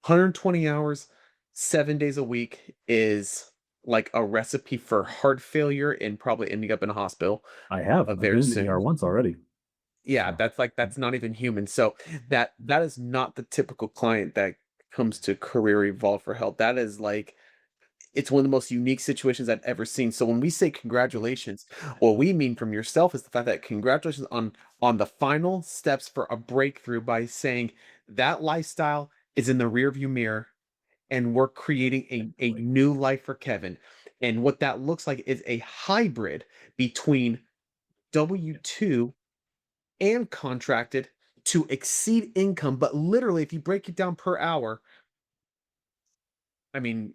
120 hours, 7 days a week is like a recipe for heart failure and probably ending up in a hospital I have. I've very been in the ER soon. once already. Yeah, So that's not even human. So that is not the typical client that comes to Career Evolve for help. That is like it's one of the most unique situations I've ever seen. So when we say congratulations, what we mean from yourself is the fact that congratulations on the final steps for a breakthrough by saying that lifestyle is in the rearview mirror and we're creating a definitely. new life for Kevin. And what that looks like is a hybrid between W2 and contracted to exceed income. But literally, if you break it down per hour, I mean,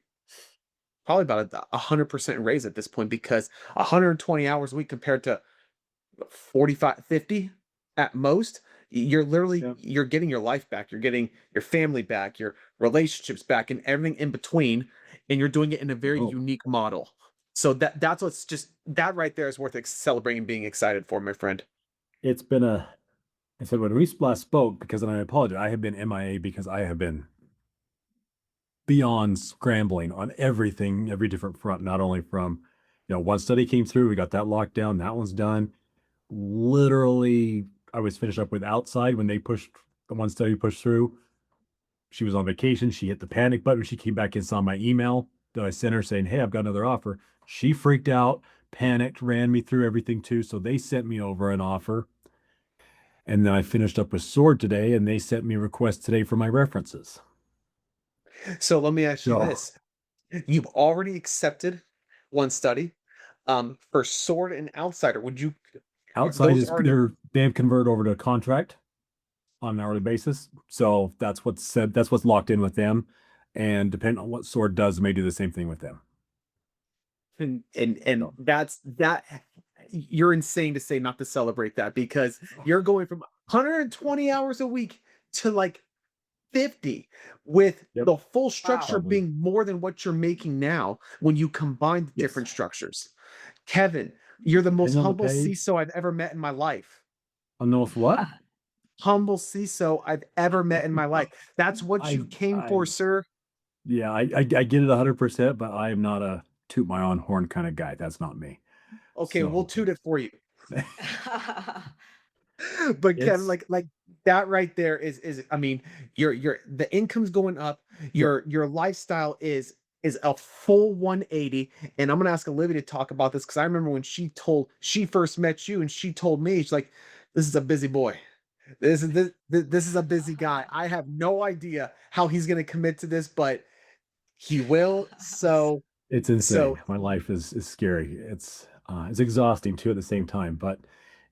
probably about a 100% raise at this point because 120 hours a week compared to 45, 50 at most, you're literally Yeah. you're getting your life back. You're getting your family back, your relationships back, and everything in between. And you're doing it in a very Oh, unique model. So that's what's just that right there is worth celebrating and being excited for, my friend. it's been a. I said when we last spoke, because and I apologize, I have been MIA because I have been beyond scrambling on everything, every different front, not only from, one study came through, we got that locked down, that one's done. Literally, I was finished up with outside when they pushed the one study pushed through. She was on vacation. She hit the panic button. She came back and saw my email that I sent her saying, "Hey, I've got another offer." She freaked out, panicked, ran me through everything too. So they sent me over an offer. And then I finished up with Sword today, and they sent me a request today for my references. So let me ask you So this. You've already accepted one study. For Sword and Outsider, would you outside those is already they have converted over to a contract on an hourly basis. So that's what's said. That's what's locked in with them. And depending on what Sword does, may do the same thing with them. and So that's that you're insane to say not to celebrate that because you're going from 120 hours a week to like 50 with yep, the full structure Wow. probably being more than what you're making now when you combine the yes. different structures. Kevin, you're the most Depending on the humble pay, CISO I've ever met in my life. on those what Humble CISO I've ever met in my life. That's what you came I for, sir. yeah, I get it 100%, but I am not a toot my own horn kind of guy. That's not me. Okay, we'll So toot it for you. But Kevin, it's like that right there is I mean, your the income's going up, your lifestyle is a full 180. And I'm gonna ask Olivia to talk about this because I remember when she first met you and she told me, she's like, this is a busy boy. This is a busy guy. I have no idea how he's gonna commit to this, but he will. it's So insane. My life is scary. It's exhausting too at the same time. But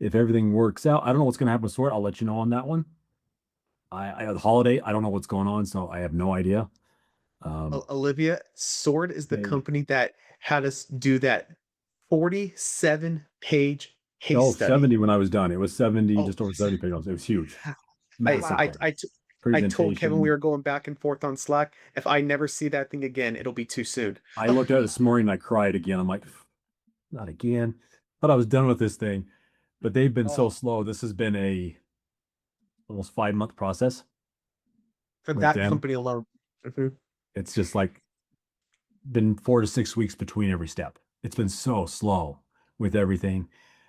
if everything works out, I don't know what's gonna happen with Sword. I'll let you know on that one. I have the holiday. I don't know what's going on, so I have no idea. Olivia, Sword is the They company that had us do that 47-page case oh, study. 70 when I was done. It was 70, Oh, just over 70 pages. It was huge. I Massive I Wow. thing. I t- I told Kevin we Presentation. were going back and forth on Slack. If I never see that thing again, it'll be too soon. I looked at it this morning and I cried again. I'm like, not again. Thought I was done with this thing. But they've been so Oh, slow. This has been a almost 5 month process for with that them. company alone. Mhm. It's just like been 4 to 6 weeks between every step. It's been so slow with everything.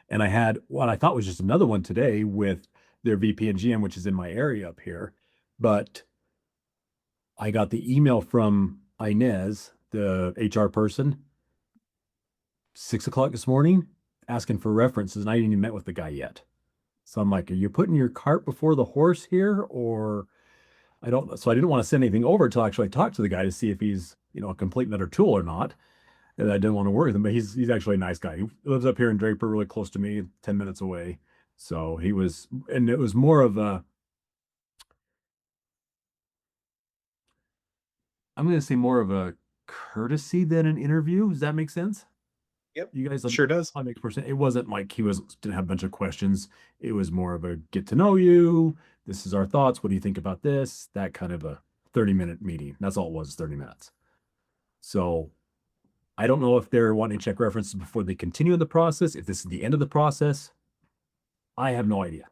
And I had what I thought was just another one today with their VP and GM, which is in my area up here. But I got the email from Inez, the HR person, 6 o'clock this morning, asking for references, and I didn't even met with the guy yet. So I'm like, are you putting your cart before the horse here? Or I don't know. So I didn't want to send anything over until I actually talk to the guy to see if he's, a complete and utter tool or not. And I didn't want to worry with him, but he's actually a nice guy. He lives up here in Draper, really close to me, 10 minutes away. So he was, and it was more of a, I'm going to say more of a courtesy than an interview. Does that make sense? Yep, You guys, sure does. I make percent. It wasn't like he was didn't have a bunch of questions. It was more of a get to know you. This is our thoughts. What do you think about this? That kind of a 30-minute meeting. That's all it was, 30 minutes. So I don't know if they're wanting to check references before they continue in the process, if this is the end of the process. I have no idea.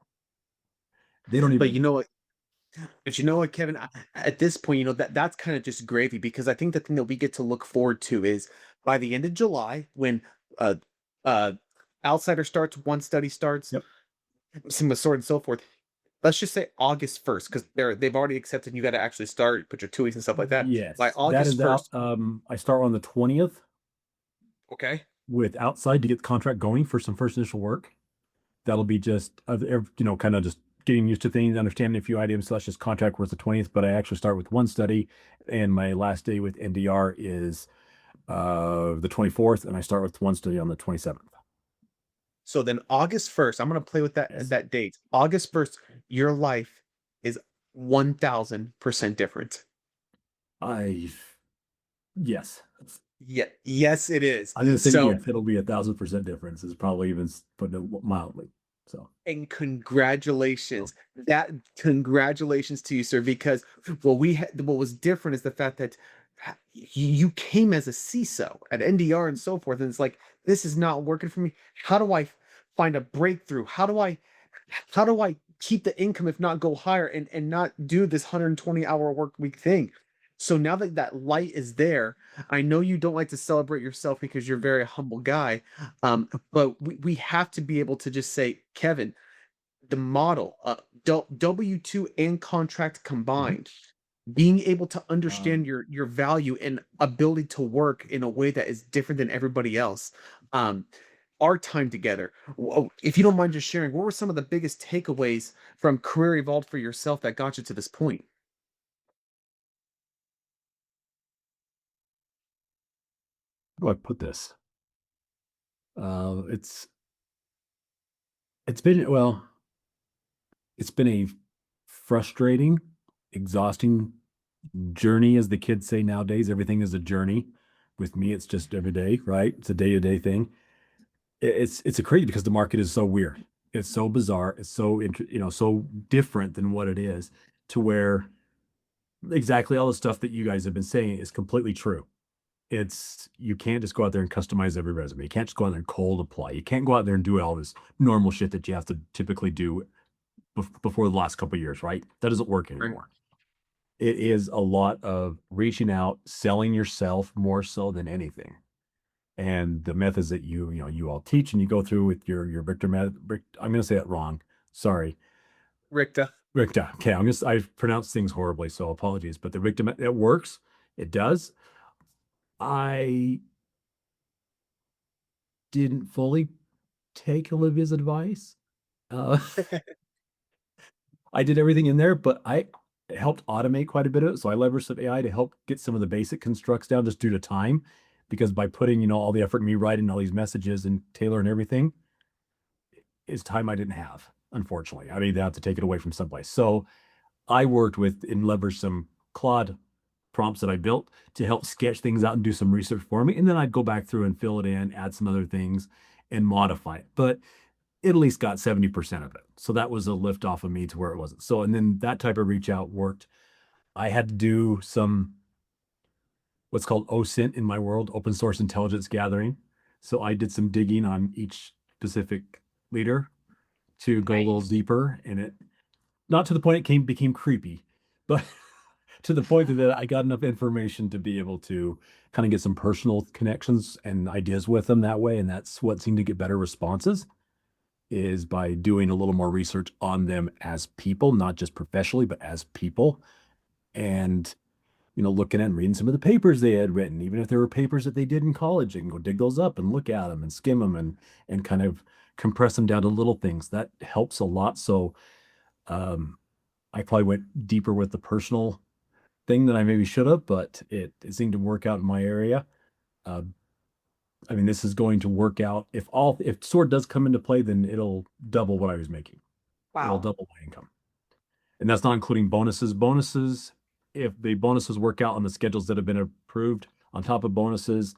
They don't But even you know what? But you know what, Kevin? At this point, that's kind of just gravy because I think the thing that we get to look forward to is by the end of July when uh uh Outsider starts, one study starts, Yep. same with Sword and so forth. Let's just say August 1st, because they've already accepted you got to actually start, put your 2 weeks and stuff like that. By Yes, that August is out. 1st, I start on the 20th okay? with outside to get the contract going for some first initial work. That'll be just, kind of just getting used to things, understanding a few items. So that's just contract worth the 20th. But I actually start with one study, and my last day with NDR is the 24th, and I start with one study on the 27th. So then August 1st, I'm gonna play with Yes. that date. August 1st, your life is 1000% different. I Yes. Yeah, yes, it is. I'm gonna say So, yes. It'll be 1,000% difference. Is probably even putting it mildly. So, and so congratulations. That congratulations to you, sir, because what was different is the fact that you came as a CISO at NDR and so forth, and it's like this is not working for me. How do I find a breakthrough? How do I keep the income if not go higher and not do this 120-hour work week thing? So now that that light is there, I know you don't like to celebrate yourself because you're a very humble guy. But we have to be able to just say, Kevin, the model, W-2 and contract mhm. combined, being able to understand Um, your value and ability to work in a way that is different than everybody else. Um, our time together. If you don't mind just sharing, what were some of the biggest takeaways from Career Evolved for yourself that got you to this point? how do I put this? Uh, it's it's been well, it's been a frustrating, exhausting journey, as the kids say nowadays. Everything is a journey. With me, it's just every day, right? It's a day to day thing. It's a crazy because the market is so weird. It's so bizarre. It's so so different than what it is, to where exactly all the stuff that you guys have been saying is completely true. It's You can't just go out there and customize every resume. You can't just go out there and cold apply. You can't go out there and do all this normal shit that you have to typically do before the last couple of years, right? That doesn't work Right. anymore. It is a lot of reaching out, selling yourself more so than anything. And the methods that you all teach and you go through with your Victor method. I'm going to say it wrong. Sorry, Ricta. Victor. Okay, I pronounce things horribly, so apologies. But the Victor method, it works. It does. I didn't fully take Olivia's advice. Uh, I did everything in there, but I helped automate quite a bit of it. So I leveraged some AI to help get some of the basic constructs down just due to time. Because by putting, all the effort in me writing all these messages and tailoring everything is time I didn't have, unfortunately. I mean, I have to take it away from someplace. So I worked with and leveraged some Claude prompts that I built to help sketch things out and do some research for me. And then I'd go back through and fill it in, add some other things and modify it. But it at least got 70% of it. So that was a lift off of me to where it wasn't. So, and then that type of reach out worked. I had to do some what's called OSINT in my world, open source intelligence gathering. So I did some digging on each specific leader to go a little Nice. deeper in it. Not to the point it became creepy, but to the point that I got enough information to be able to kind of get some personal connections and ideas with them that way. And that's what seemed to get better responses, is by doing a little more research on them as people, not just professionally, but as people. And, looking at and reading some of the papers they had written, even if there were papers that they did in college, I can go dig those up and look at them and skim them and kind of compress them down to little things. That helps a lot. So um, I probably went deeper with the personal thing than I maybe should have, but it seemed to work out in my area. Uh, I mean, this is going to work out. If sword does come into play, then it'll double what I was making. It'll Wow. double my income. And that's not including bonuses. Bonuses, if the bonuses work out on the schedules that have been approved, on top of bonuses,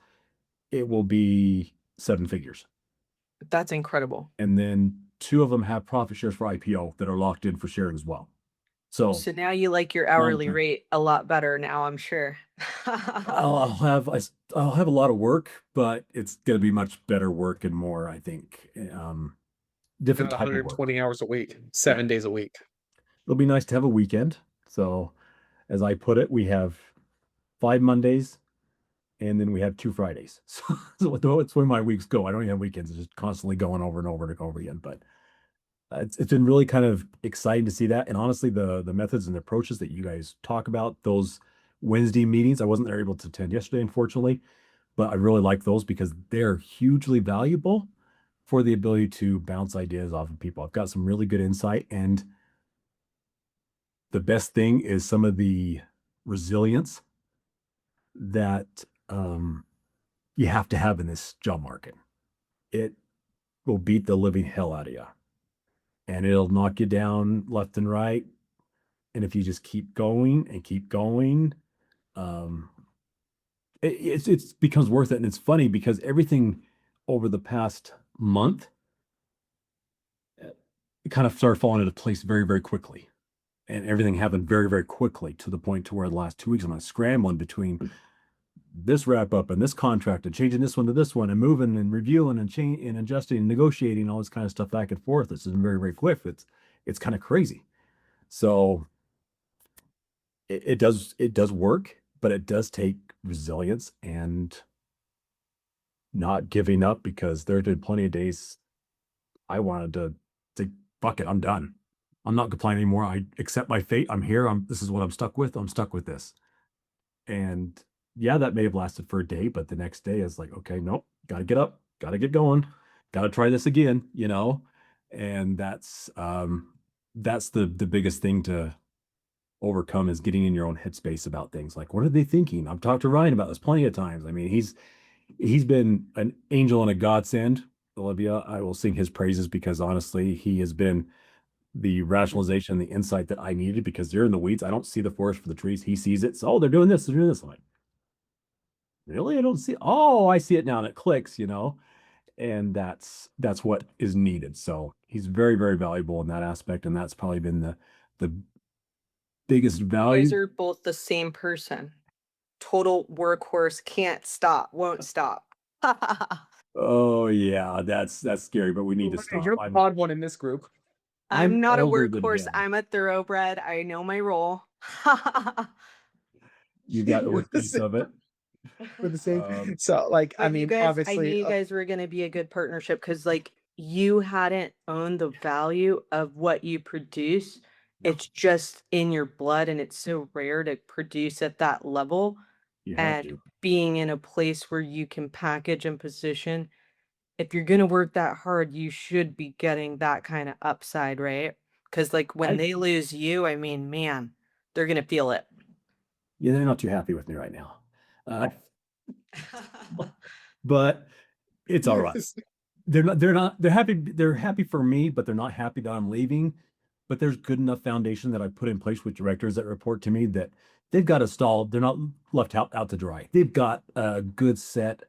it will be seven figures. That's incredible. And then two of them have profit shares for IPO that are locked in for sharing as well. So So now you like your long hourly term, rate a lot better now, I'm sure. I'll have a lot of work, but it's going to be much better work and more, I think, Not different type of work. 120 hours a week, Yeah. 7 days a week. it'll be nice to have a weekend. So, as I put it, we have 5 Mondays and then we have 2 Fridays. So it's where my weeks go. I don't even have weekends. It's just constantly going over and over and over again. But it's been really kind of exciting to see that. And honestly, the methods and approaches that you guys talk about, those Wednesday meetings, I wasn't there able to attend yesterday, unfortunately, but I really like those because they're hugely valuable for the ability to bounce ideas off of people. I've got some really good insight, and the best thing is some of the resilience that you have to have in this job market. It will beat the living hell out of you, and it'll knock you down left and right. And if you just keep going and keep going, um, it's becomes worth it. And it's funny because everything over the past month, it kind of started falling into place very, very quickly. And everything happened very, very quickly to the point to where the last 2 weeks I'm scrambling between this wrap up and this contract and changing this one to this one and moving and reviewing and changing and adjusting and negotiating all this kind of stuff back and forth. This is very, very quick. It's kind of crazy. So it does work, but it does take resilience and not giving up, because there have been plenty of days I wanted to fuck it, I'm done. I'm not complaining anymore. I accept my fate. I'm here. This is what I'm stuck with. I'm stuck with this. And yeah, that may have lasted for a day, but the next day is like, okay, nope, gotta get up, gotta get going, gotta try this again, And that's the biggest thing to overcome, is getting in your own headspace about things. Like, what are they thinking? I've talked to Ryan about this plenty of times. I mean, he's been an angel and a godsend. Olivia, I will sing his praises, because honestly, he has been the rationalization, the insight that I needed, because they're in the weeds. I don't see the forest for the trees. He sees it. So, oh, they're doing this, they're doing this. I'm like, really? I don't see it. Oh, I see it now, and it clicks, and that's what is needed. So he's very, very valuable in that aspect, and that's probably been the biggest You guys value. are both the same person. Total workhorse, can't stop, won't stop. Oh yeah, that's scary, but we need to Olivia, stop. you're the odd one in this group. I'm not a elder than workhorse, him. I'm a thoroughbred, I know my role. You got a We're the piece same. of it. We're the same. Um, So, like, I But you mean, guys, I knew obviously, you guys were gonna be a good partnership, because like you hadn't owned the value of what you produce. Yeah. It's just in your blood, and it's so rare to produce at that level. you have And to. being in a place where you can package and position, if you're gonna work that hard, you should be getting that kind of upside, right? Because like when I they lose you, I mean, man, they're gonna feel it. Yeah, they're not too happy with me right now. But it's all right. They're happy for me, but they're not happy that I'm leaving. But there's good enough foundation that I put in place with directors that report to me, that they've got a stall. They're not left out to dry. They've got a good set,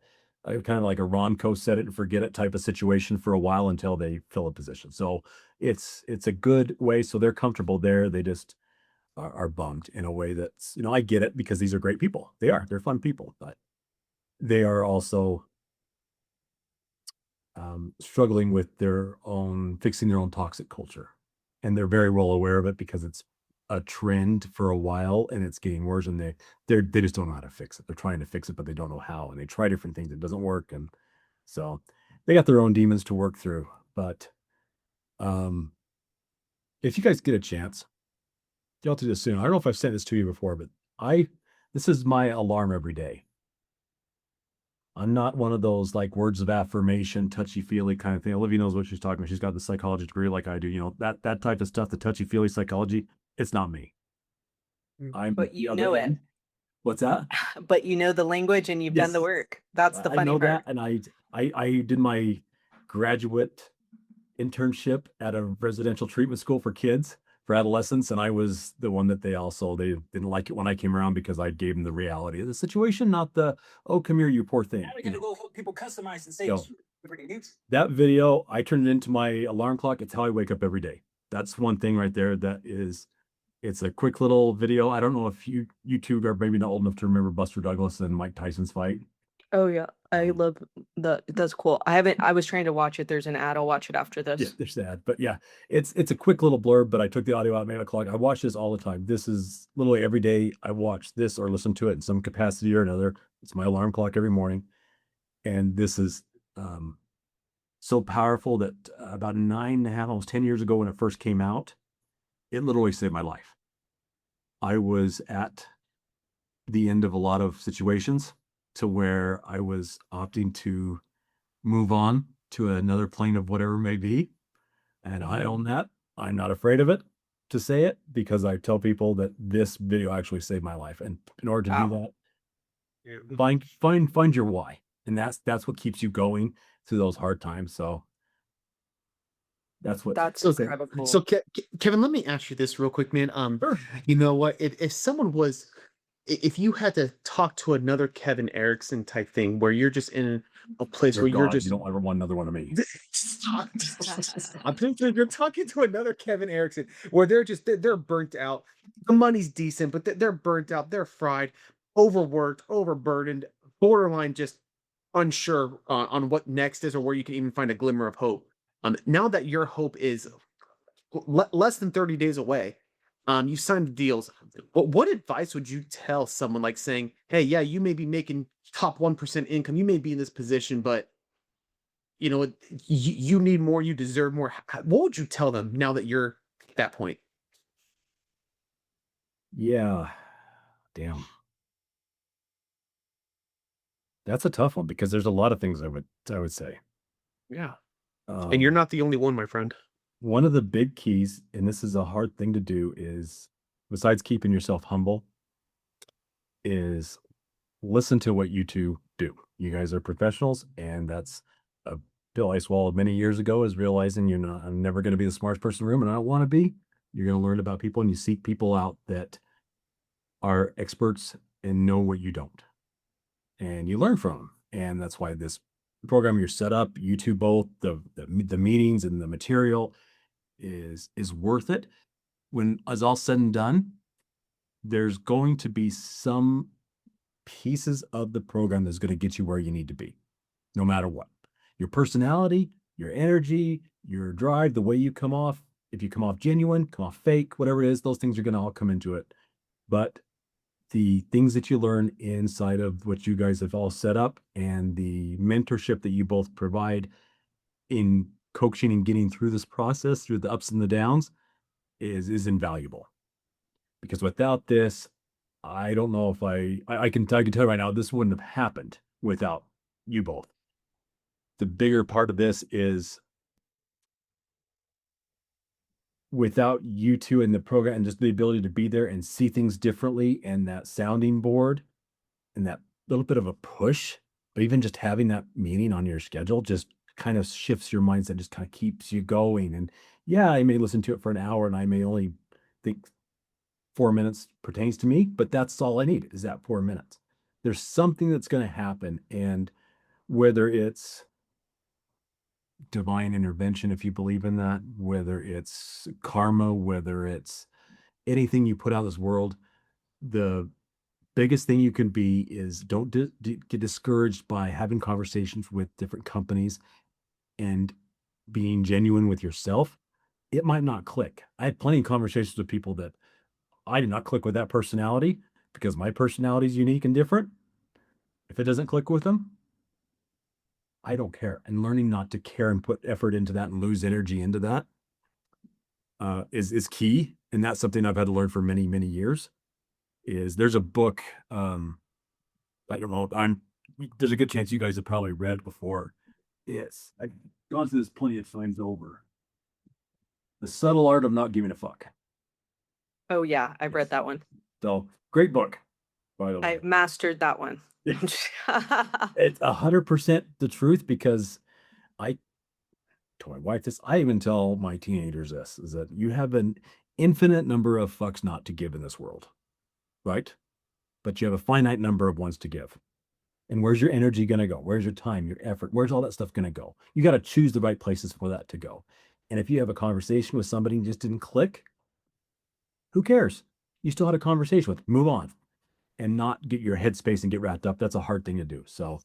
kind of like a Ronco set it and forget it type of situation for a while until they fill a position. So it's a good way. So they're comfortable there. They just are bummed in a way that's, I get it, because these are great people. They're fun people, but they are also struggling with fixing their own toxic culture. And they're very well aware of it, because it's a trend for a while and it's getting worse, and they just don't know how to fix it. They're trying to fix it, but they don't know how. And they try different things. It doesn't work. And so they got their own demons to work through. But um, if you guys get a chance, y'all to this soon. I don't know if I've sent this to you before, but this is my alarm every day. I'm not one of those like words of affirmation, touchy-feely kind of thing. Olivia knows what she's talking about. She's got the psychology degree like I do. That type of stuff, the touchy-feely psychology, it's not me. I'm But the you other know it. end. What's that? But you know the language and you've done the Yes. work. That's the I funny know part. that, and I did my graduate internship at a residential treatment school for kids, for adolescents, and I was the one that they didn't like it when I came around, because I gave them the reality of the situation, not the, oh, come here, you poor thing. Now we gotta go help people customize and say Yo. it's pretty neat. That video, I turned it into my alarm clock. It's how I wake up every day. That's one thing right there. It's a quick little video. I don't know if you two are maybe not old enough to remember Buster Douglas and Mike Tyson's fight. Oh yeah, I Um, love that's cool. I was trying to watch it. There's an ad. I'll watch it after yeah, this. they're sad, but yeah, it's a quick little blurb. But I took the audio out at 8 o'clock. I watch this all the time. This is literally every day I watch this or listen to it in some capacity or another. It's my alarm clock every morning, and this is um, so powerful that about 9.5, almost 10 years ago when it first came out, it literally saved my life. I was at the end of a lot of situations to where I was opting to move on to another plane of whatever may be. And I own that. I'm not afraid of it to say it because I tell people that this video actually saved my life. And in order to do Wow. that, find your why. And that's what keeps you going through those hard times. So that's what That's Okay. incredible. So Kevin, let me ask you this real quick, man. Sure. You know what? If someone was, if you had to talk to another Kevin Erickson type thing, where you're just in a place Dear where you're God, you just don't ever want another one of me. Stop. You're talking to another Kevin Erickson where they're burnt out. The money's decent, but they're burnt out. They're fried, overworked, overburdened, borderline just unsure on what next is or where you can even find a glimmer of hope. Now that your hope is less than 30 days away, you signed deals. What advice would you tell someone like saying, "Hey, yeah, you may be making top 1% income, you may be in this position, but you need more, you deserve more." What would you tell them now that you're at that point? Yeah. Damn. That's a tough one because there's a lot of things I would say. Yeah. And you're Um, not the only one, my friend. One of the big keys, and this is a hard thing to do, is besides keeping yourself humble, is listen to what you two do. You guys are professionals, and that's a pill I swallowed many years ago is realizing I'm never going to be the smartest person in the room, and I don't want to be. You're going to learn about people, and you seek people out that are experts and know what you don't, and you learn from them. And that's why this program you're set up, you two both, the meetings and the material is worth it. When it's all said and done, there's going to be some pieces of the program that's going to get you where you need to be, no matter what. Your personality, your energy, your drive, the way you come off, if you come off genuine, come off fake, whatever it is, those things are going to all come into it. But the things that you learn inside of what you guys have all set up and the mentorship that you both provide in coaching and getting through this process, through the ups and the downs, is invaluable. Because without this, I don't know if I can tell you right now, this wouldn't have happened without you both. The bigger part of this is without you two in the program and just the ability to be there and see things differently and that sounding board and that little bit of a push, but even just having that meeting on your schedule just kind of shifts your mindset, just kind of keeps you going. And yeah, I may listen to it for an hour and I may only think 4 minutes pertains to me, but that's all I need is that 4 minutes. There's something that's going to happen. And whether it's divine intervention, if you believe in that, whether it's karma, whether it's anything you put out in this world, the biggest thing you can be is don't get discouraged by having conversations with different companies and being genuine with yourself. It might not click. I had plenty of conversations with people that I did not click with that personality because my personality is unique and different. If it doesn't click with them, I don't care. And learning not to care and put effort into that and lose energy into that is key. And that's something I've had to learn for many, many years. There's a book, I don't know, there's a good chance you guys have probably read before. Yes, I've gone through this plenty of times over. The Subtle Art of Not Giving a Fuck. Oh yeah, I've read Yes. that one. So great book, by the way. I mastered that one. It's 100% the truth because I told my wife this. I even tell my teenagers this is that you have an infinite number of fucks not to give in this world, right? But you have a finite number of ones to give. And where's your energy going to go? Where's your time, your effort? Where's all that stuff going to go? You got to choose the right places for that to go. And if you have a conversation with somebody and just didn't click, who cares? You still had a conversation with, move on. and not get your headspace and get wrapped up. That's a hard thing to do. So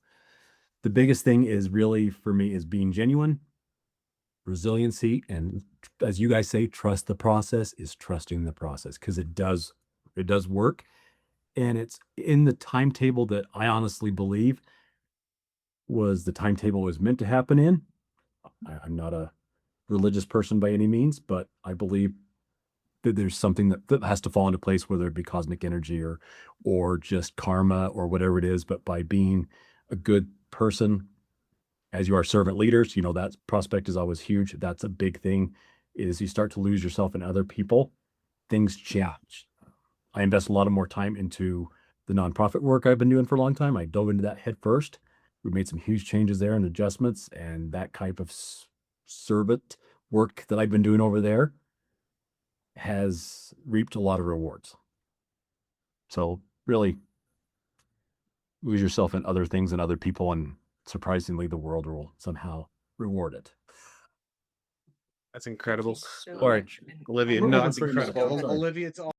the biggest thing is really for me is being genuine, resiliency, and as you guys say, trust the process is trusting the process because it does work. And it's in the timetable that I honestly believe was the timetable it was meant to happen in. I'm not a religious person by any means, but I believe that there's something that has to fall into place, whether it be cosmic energy or just karma or whatever it is. But by being a good person, as you are servant leaders, that prospect is always huge. That's a big thing, is you start to lose yourself in other people, things change. I invest a lot of more time into the nonprofit work I've been doing for a long time. I dove into that head first. We made some huge changes there and adjustments, and that type of servant work that I've been doing over there has reaped a lot of rewards. So really lose yourself in other things and other people, and surprisingly, the world will somehow reward it. That's incredible. So All right, much. Olivia. We're No, open that's for incredible. discussion. Olivia, it's all